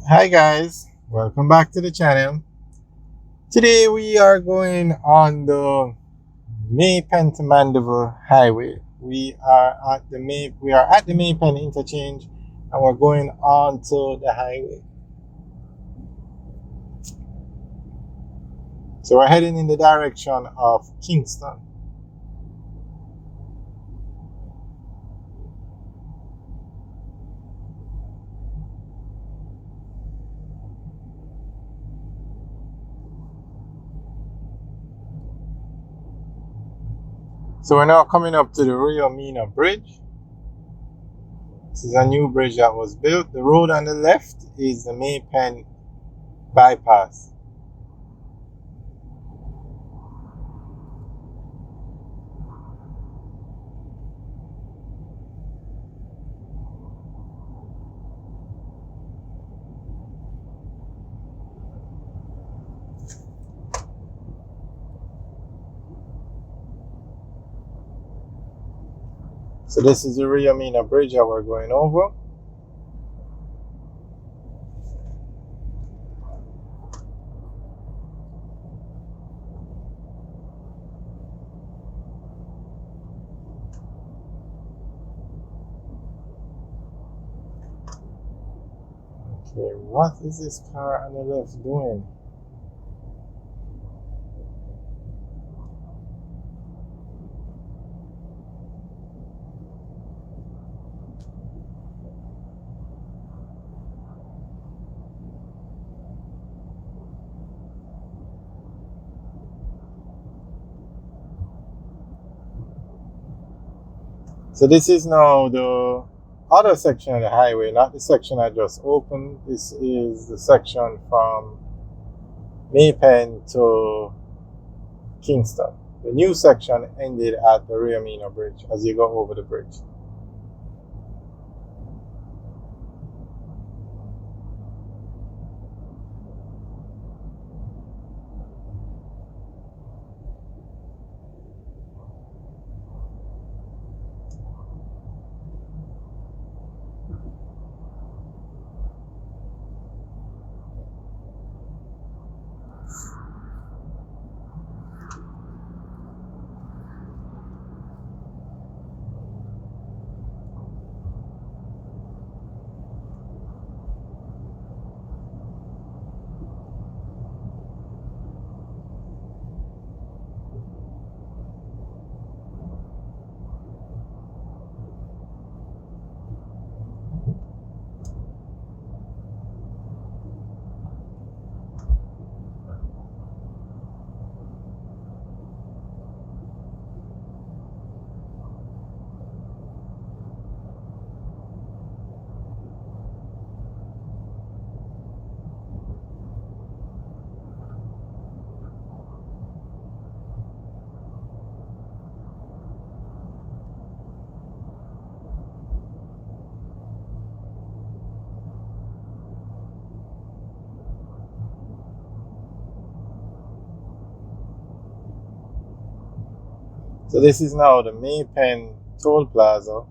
Hi guys, welcome back to the channel. Today we are going on the Maypen to Mandeville Highway. We are at the Maypen interchange and we're going on to the highway. So we're heading in the direction of Kingston. So we're now coming up to the Rio Mina Bridge. This is a new bridge that was built. The road on the left is the Maypen bypass. So this is the Rio Mina Bridge that we're going over. Okay, what is this car on the left doing? So this is now the other section of the highway, not the section I just opened. This is the section from Maypen to Kingston. The new section ended at the Rio Mina Bridge as you go over the bridge. So this is now the Maypen Toll Plaza.